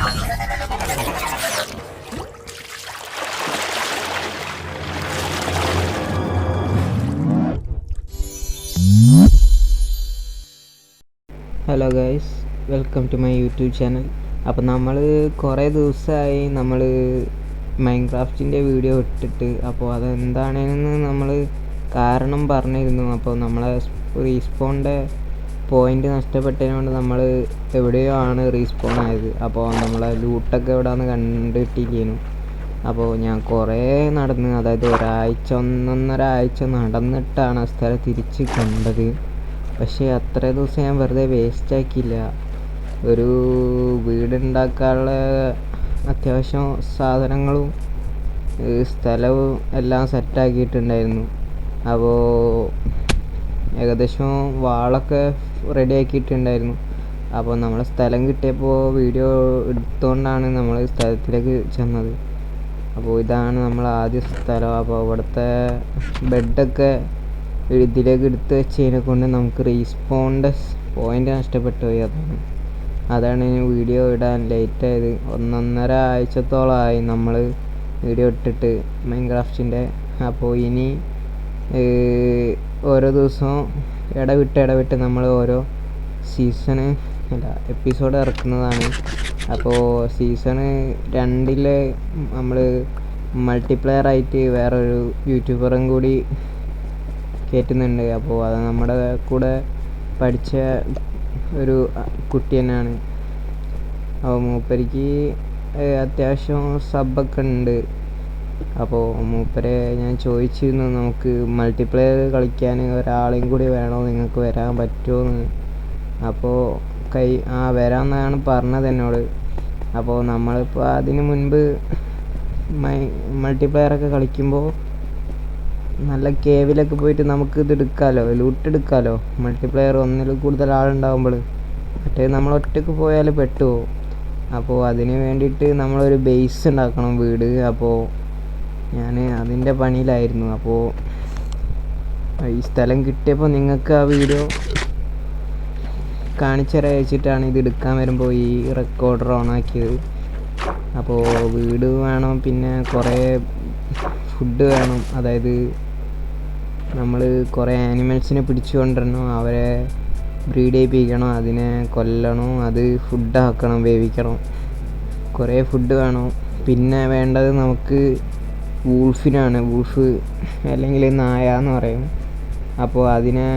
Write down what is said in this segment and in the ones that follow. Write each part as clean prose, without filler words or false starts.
Hello guys, welcome to my YouTube channel. അപ്പോൾ നമ്മൾ കുറേ ദിവസമായി നമ്മൾ മൈൻക്രാഫ്റ്റിൻ്റെ വീഡിയോ ഇട്ടിട്ട്. അപ്പോൾ അതെന്താണെന്ന് നമ്മൾ കാരണം പറഞ്ഞിരുന്നു. അപ്പോൾ നമ്മളെ റീസ്പോണിൻ്റെ പോയിൻ്റ് നഷ്ടപ്പെട്ടതിനോണ്ട് നമ്മൾ എവിടെയോ ആണ് റീസ്പോൺ ആയത്. അപ്പോൾ നമ്മളെ ലൂട്ടൊക്കെ എവിടെയാണെന്ന് കണ്ടിട്ടില്ലേനു. അപ്പോൾ ഞാൻ കുറേ നടന്ന്, അതായത് ഒന്നൊന്നര ആഴ്ച നടന്നിട്ടാണ് ആ സ്ഥലം തിരിച്ച് കണ്ടത്. പക്ഷേ അത്ര ദിവസം ഞാൻ വെറുതെ വേസ്റ്റാക്കിയില്ല. ഒരു വീടുണ്ടാക്കാനുള്ള അത്യാവശ്യം സാധനങ്ങളും സ്ഥലവും എല്ലാം സെറ്റാക്കിയിട്ടുണ്ടായിരുന്നു. അപ്പോൾ ഏകദേശം വാളൊക്കെ റെഡിയാക്കിയിട്ടുണ്ടായിരുന്നു. അപ്പോൾ നമ്മൾ സ്ഥലം കിട്ടിയപ്പോൾ വീഡിയോ എടുത്തുകൊണ്ടാണ് നമ്മൾ സ്ഥലത്തിലേക്ക് ചെന്നത്. അപ്പോൾ ഇതാണ് നമ്മൾ ആദ്യ സ്ഥലം. അപ്പോൾ ഇവിടുത്തെ ബെഡൊക്കെ ഇതിലേക്ക് എടുത്ത് വെച്ചതിനെ കൊണ്ട് നമുക്ക് റീസ്പോണിൻ്റെ പോയിൻ്റ് നഷ്ടപ്പെട്ടു പോയി. അതാണ് വീഡിയോ ഇടാൻ ലേറ്റായത്. ഒന്നൊന്നര ആഴ്ചത്തോളമായി നമ്മൾ വീഡിയോ ഇട്ടിട്ട് മൈൻക്രാഫ്റ്റിൻ്റെ. അപ്പോൾ ഇനി ഓരോ ദിവസവും ഇടവിട്ട് നമ്മൾ ഓരോ എപ്പിസോഡ് ഇറക്കുന്നതാണ്. അപ്പോൾ സീസൺ 2 നമ്മൾ മൾട്ടിപ്ലെയറായിട്ട് വേറൊരു യൂട്യൂബറും കൂടി കയറ്റുന്നുണ്ട്. അപ്പോൾ അത് നമ്മുടെ കൂടെ പഠിച്ച ഒരു കുട്ടി തന്നെയാണ്. അപ്പോൾ മൂപ്പരിക്ക് അത്യാവശ്യം സബ്ബൊക്കെ ഉണ്ട്. അപ്പോൾ മൂപ്പരെ ഞാൻ ചോദിച്ചിരുന്നു, നമുക്ക് മൾട്ടിപ്ലെയർ കളിക്കാൻ ഒരാളെയും കൂടി വേണോ, നിങ്ങൾക്ക് വരാൻ പറ്റുമോ എന്ന്. അപ്പോൾ വരാമെന്നാണ് പറഞ്ഞത് എന്നോട്. അപ്പോൾ നമ്മളിപ്പോൾ അതിന് മുൻപ് മൾട്ടിപ്ലെയറൊക്കെ കളിക്കുമ്പോൾ നല്ല കേവിലൊക്കെ പോയിട്ട് നമുക്ക് ഇത് എടുക്കാമല്ലോ, ലൂട്ട് എടുക്കാമല്ലോ. മൾട്ടിപ്ലെയർ ഒന്നിൽ കൂടുതൽ ആളുണ്ടാകുമ്പോൾ മറ്റേ നമ്മൾ ഒറ്റയ്ക്ക് പോയാൽ പെട്ടുപോകും. അപ്പോൾ അതിന് വേണ്ടിയിട്ട് നമ്മളൊരു ബേസ് ഉണ്ടാക്കണം, വീട്. അപ്പോൾ ഞാൻ അതിൻ്റെ പണിയിലായിരുന്നു. അപ്പോൾ ഈ സ്ഥലം കിട്ടിയപ്പോൾ നിങ്ങൾക്ക് ആ വീഡിയോ കാണിച്ചുതരാൻ വെച്ചിട്ടാണ് ഇത് എടുക്കാൻ വരുമ്പോൾ ഈ റെക്കോർഡർ ഓണാക്കിയത്. അപ്പോൾ വീട് വേണം, പിന്നെ കുറേ ഫുഡ് വേണം. അതായത് നമ്മൾ കുറേ ആനിമൽസിനെ പിടിച്ചു കൊണ്ടുവരണം, അവരെ ബ്രീഡ് ചെയ്യിപ്പിക്കണം, അതിനെ കൊല്ലണം, അത് ഫുഡാക്കണം, വേവിക്കണം. കുറേ ഫുഡ് വേണം. പിന്നെ വേണ്ടത് നമുക്ക് വൂൾഫിനാണ്. വൂൾഫ് അല്ലെങ്കിൽ നായ എന്ന് പറയും. അപ്പോൾ അതിനെ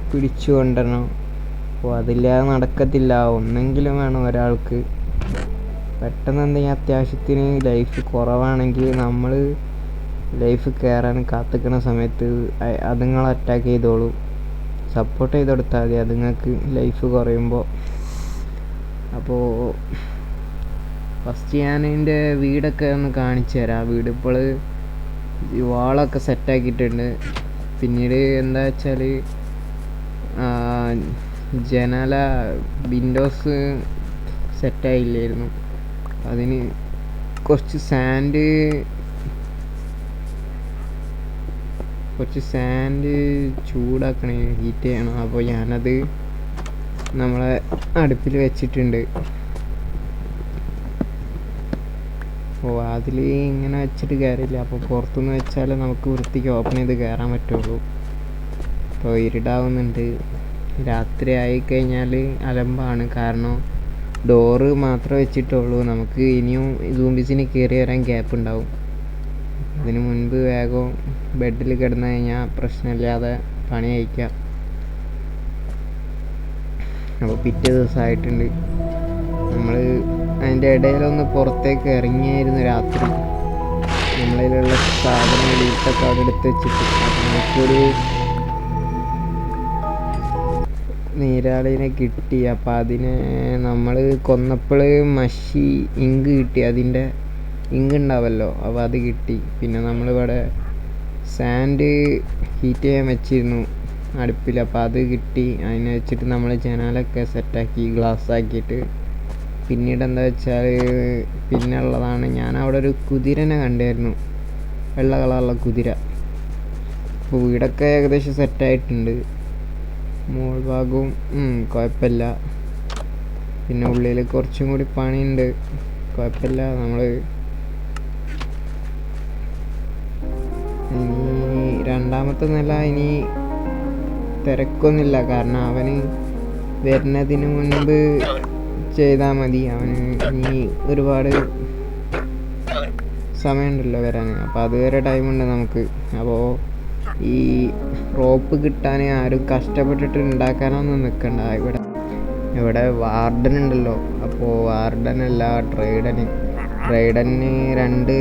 പിടിച്ചു കൊണ്ടുവരണം. അപ്പോൾ അതില്ലാതെ നടക്കത്തില്ല. ഒന്നെങ്കിലും വേണം ഒരാൾക്ക്. പെട്ടെന്ന് എന്തെങ്കിലും അത്യാവശ്യത്തിന് ലൈഫ് കുറവാണെങ്കിൽ നമ്മൾ ലൈഫ് കയറാൻ കാത്തിക്കുന്ന സമയത്ത് അതുങ്ങൾ അറ്റാക്ക് ചെയ്തോളൂ. സപ്പോർട്ട് ചെയ്ത് കൊടുത്താൽ മതി അതുങ്ങൾക്ക് ലൈഫ് കുറയുമ്പോൾ. അപ്പോൾ ഫസ്റ്റ് ഞാൻ എൻ്റെ വീടൊക്കെ ഒന്ന് കാണിച്ചു തരാം. വീട് ഇപ്പോൾ വാളൊക്കെ സെറ്റാക്കിയിട്ടുണ്ട്. പിന്നീട് എന്താ വെച്ചാൽ ജനാല വിൻഡോസ് സെറ്റായില്ലായിരുന്നു. അതിന് കുറച്ച് സാൻഡ് ചൂടാക്കണേ, ഹീറ്റ് ചെയ്യണം. അപ്പോൾ ഞാനത് നമ്മളെ അടുപ്പിൽ വെച്ചിട്ടുണ്ട്. അപ്പോൾ അതിൽ ഇങ്ങനെ വെച്ചിട്ട് കയറില്ല. അപ്പോൾ പുറത്തുനിന്ന് വെച്ചാൽ നമുക്ക് വൃത്തിക്ക് ഓപ്പൺ ചെയ്ത് കയറാൻ പറ്റുള്ളൂ. അപ്പോൾ ഇരുടാവുന്നുണ്ട്. രാത്രി ആയിക്കഴിഞ്ഞാൽ അലമ്പാണ്. കാരണം ഡോറ് മാത്രമേ വെച്ചിട്ടുള്ളൂ. നമുക്ക് ഇനിയും സൂംബീസിന് കയറി വരാൻ ഗ്യാപ്പ് ഉണ്ടാവും. അതിന് മുൻപ് വേഗം ബെഡിൽ കിടന്നു കഴിഞ്ഞാൽ പ്രശ്നമില്ലാതെ പണി കഴിക്കാം. അപ്പോൾ പിറ്റേ ദിവസമായിട്ടുണ്ട്. നമ്മൾ അതിൻ്റെ ഇടയിലൊന്ന് പുറത്തേക്ക് ഇറങ്ങിയായിരുന്നു രാത്രി. നമ്മളിലുള്ള സാധനം വീട്ടൊക്കെ അവിടെ എടുത്ത് വെച്ചിട്ട്. അപ്പോൾ നമുക്കൊരു നീരാളിനെ കിട്ടി. അപ്പോൾ അതിനെ നമ്മൾ കൊന്നപ്പോൾ ഇങ്ക് കിട്ടി. അതിൻ്റെ ഇങ്ക് ഉണ്ടാവല്ലോ, അപ്പോൾ അത് കിട്ടി. പിന്നെ നമ്മളിവിടെ സാൻഡ് ഹീറ്റ് ചെയ്യാൻ വെച്ചിരുന്നു അടുപ്പിൽ. അപ്പോൾ അത് കിട്ടി. അതിനെ വെച്ചിട്ട് നമ്മൾ ജനാലൊക്കെ സെറ്റാക്കി ഗ്ലാസ് ആക്കിയിട്ട്. പിന്നീട് എന്താ വെച്ചാൽ പിന്നെ ഉള്ളതാണ്, ഞാൻ അവിടെ ഒരു കുതിരനെ കണ്ടായിരുന്നു, വെള്ള കളറുള്ള കുതിര. അപ്പോൾ വീടൊക്കെ ഏകദേശം സെറ്റായിട്ടുണ്ട്. മോൾ ഭാഗവും കുഴപ്പമില്ല. പിന്നെ ഉള്ളിൽ കുറച്ചും കൂടി പണിയുണ്ട്. കുഴപ്പമില്ല. നമ്മൾ ഇനി രണ്ടാമത്തെ നില ഇനി തിരക്കൊന്നുമില്ല, കാരണം അവന് വരുന്നതിന് മുൻപ് ചെയ്താൽ മതി. അവന് ഇനി ഒരുപാട് സമയമുണ്ടല്ലോ വരാൻ, അപ്പോൾ അതുവരെ ടൈമുണ്ട് നമുക്ക്. അപ്പോൾ ഈ റോപ്പ് കിട്ടാൻ ആരും കഷ്ടപ്പെട്ടിട്ട് ഉണ്ടാക്കാനൊന്നും നിൽക്കണ്ട. ഇവിടെ വാർഡൻ ഉണ്ടല്ലോ, അപ്പോൾ വാർഡനല്ല ട്രൈഡന് 2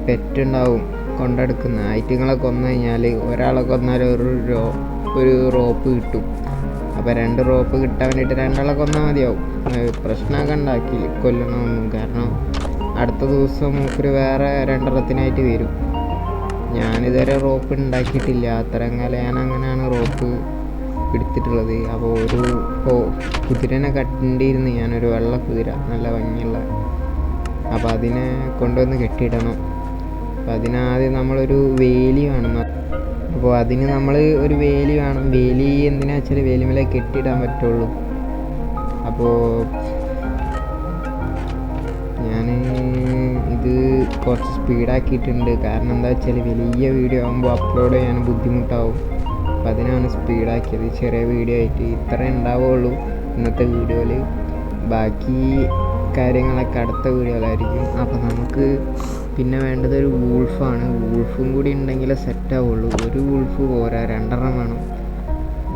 പെറ്റുണ്ടാവും കൊണ്ടെടുക്കുന്ന. ഐറ്റങ്ങളെ കൊന്നു കഴിഞ്ഞാൽ ഒരാളെ കൊന്നാൽ ഒരു റോപ്പ് കിട്ടും. അപ്പോൾ 2 റോപ്പ് കിട്ടാൻ വേണ്ടിയിട്ട് 2 ആളെ കൊന്നാൽ മതിയാവും. പ്രശ്നമൊക്കെ ഉണ്ടാക്കി കൊല്ലണമൊന്നും, കാരണം അടുത്ത ദിവസം മൂപ്പര് വേറെ 2 എണ്ണത്തിനായിട്ട് വരും. ഞാനിതുവരെ റോപ്പ് ഉണ്ടാക്കിയിട്ടില്ല. അത്തരം ഞാൻ അങ്ങനെയാണ് റോപ്പ് എടുത്തിട്ടുള്ളത്. അപ്പോൾ ഒരു കുതിരനെ കണ്ടിരുന്നു ഞാനൊരു വെള്ള കുതിര, നല്ല ഭംഗിയുള്ള. അപ്പോൾ അതിനെ കൊണ്ടുവന്ന് കെട്ടിയിടണം. അപ്പോൾ അതിനാദ്യം നമ്മളൊരു വേലി വേണം. അപ്പോൾ അതിന് നമ്മൾ ഒരു വേലി വേണം. വേലി എന്തിനാ വെച്ചാൽ വേലിമേലെ കെട്ടിയിടാൻ പറ്റുള്ളൂ. അപ്പോൾ ഞാൻ ഇത് കുറച്ച് സ്പീഡാക്കിയിട്ടുണ്ട്, കാരണം എന്താ വെച്ചാൽ വലിയ വീഡിയോ ആകുമ്പോൾ അപ്ലോഡ് ചെയ്യാൻ ബുദ്ധിമുട്ടാവും. അപ്പോൾ അതിനാണ് സ്പീഡാക്കിയത്. ചെറിയ വീഡിയോ ആയിട്ട് ഇത്ര ഉണ്ടാവുള്ളൂ ഇന്നത്തെ വീഡിയോയിൽ. ബാക്കി കാര്യങ്ങളൊക്കെ അടുത്ത വീഡിയോയിലായിരിക്കും. അപ്പോൾ നമുക്ക് പിന്നെ വേണ്ടത് ഒരു വൂൾഫാണ്. വൂൾഫും കൂടി ഉണ്ടെങ്കിലേ സെറ്റാവുള്ളൂ. ഒരു വൂൾഫ് പോരാ, 2 വേണം.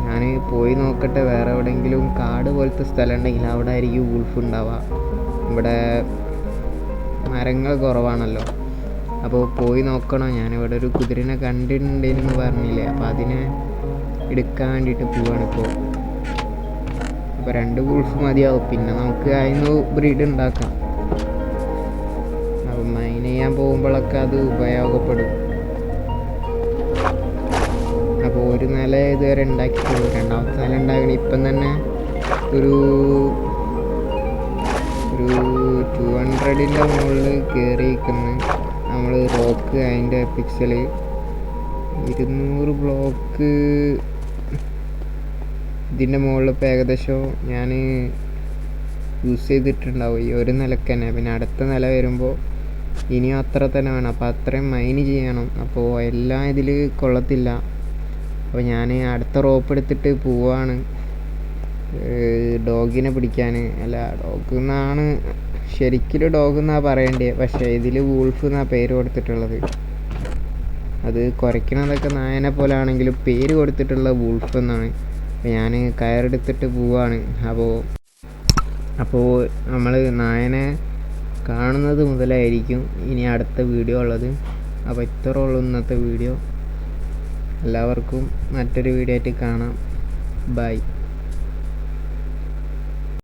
ഞാൻ പോയി നോക്കട്ടെ, വേറെ എവിടെയെങ്കിലും കാട് പോലത്തെ സ്ഥലം ഉണ്ടെങ്കിൽ അവിടെ ആയിരിക്കും വൂൾഫ് ഉണ്ടാവുക. ഇവിടെ മരങ്ങൾ കുറവാണല്ലോ. അപ്പോൾ പോയി നോക്കണം. ഞാനിവിടെ ഒരു കുതിരനെ കണ്ടിട്ടുണ്ടെന്ന് പറഞ്ഞില്ലേ, അപ്പോൾ അതിനെ എടുക്കാൻ വേണ്ടിയിട്ട് പോവാണിപ്പോൾ. അപ്പോൾ 2 വൂൾഫ് മതിയാവും. പിന്നെ നമുക്ക് അതിന് ബ്രീഡ് ഉണ്ടാക്കാം. അപ്പം മൈൻ ചെയ്യാൻ പോകുമ്പോഴൊക്കെ അത് ഉപയോഗപ്പെടും. അപ്പോൾ ഒരു നില ഇതുവരെ ഉണ്ടാക്കിയിട്ടുള്ളൂ. 2ാമത്തെ നില ഉണ്ടാക്കണം. ഇപ്പം തന്നെ ഒരു 200ൻ്റെ മുകളിൽ കയറിയിരിക്കുന്നു നമ്മൾ. റോക്ക് അതിൻ്റെ പിക്സൽ 200 ബ്ലോക്ക് ഇതിൻ്റെ മുകളിൽ ഇപ്പോൾ ഏകദേശം ഞാൻ യൂസ് ചെയ്തിട്ടുണ്ടാവും ഈ ഒരു നിലക്ക് തന്നെ. പിന്നെ അടുത്ത നില വരുമ്പോൾ ഇനിയും അത്ര തന്നെ വേണം. അപ്പോൾ അത്രയും മൈന് ചെയ്യണം. അപ്പോൾ എല്ലാം ഇതിൽ കൊള്ളത്തില്ല. അപ്പോൾ ഞാൻ അടുത്ത റോപ്പ് എടുത്തിട്ട് പോവാണ് ഡോഗിനെ പിടിക്കാൻ. അല്ല, ഡോഗ് എന്നാണ് ശരിക്കും ഡോഗ് എന്നാണ് പറയേണ്ടത്, പക്ഷേ ഇതിൽ വൂൾഫ് എന്നാണ് പേര് കൊടുത്തിട്ടുള്ളത്. അത് കുരയ്ക്കണതൊക്കെ നായനെ പോലെ ആണെങ്കിലും പേര് കൊടുത്തിട്ടുള്ള വൂൾഫ് എന്നാണ്. അപ്പോൾ ഞാൻ കയറെടുത്തിട്ട് പോവാണ്. അപ്പോൾ നമ്മൾ നായനെ കാണുന്നത് മുതലായിരിക്കും ഇനി അടുത്ത വീഡിയോ ഉള്ളത്. അപ്പോൾ ഇത്രേ ഉള്ളൂ ഇന്നത്തെ വീഡിയോ. എല്ലാവർക്കും മറ്റൊരു വീഡിയോ ആയിട്ട് കാണാം. ബൈ.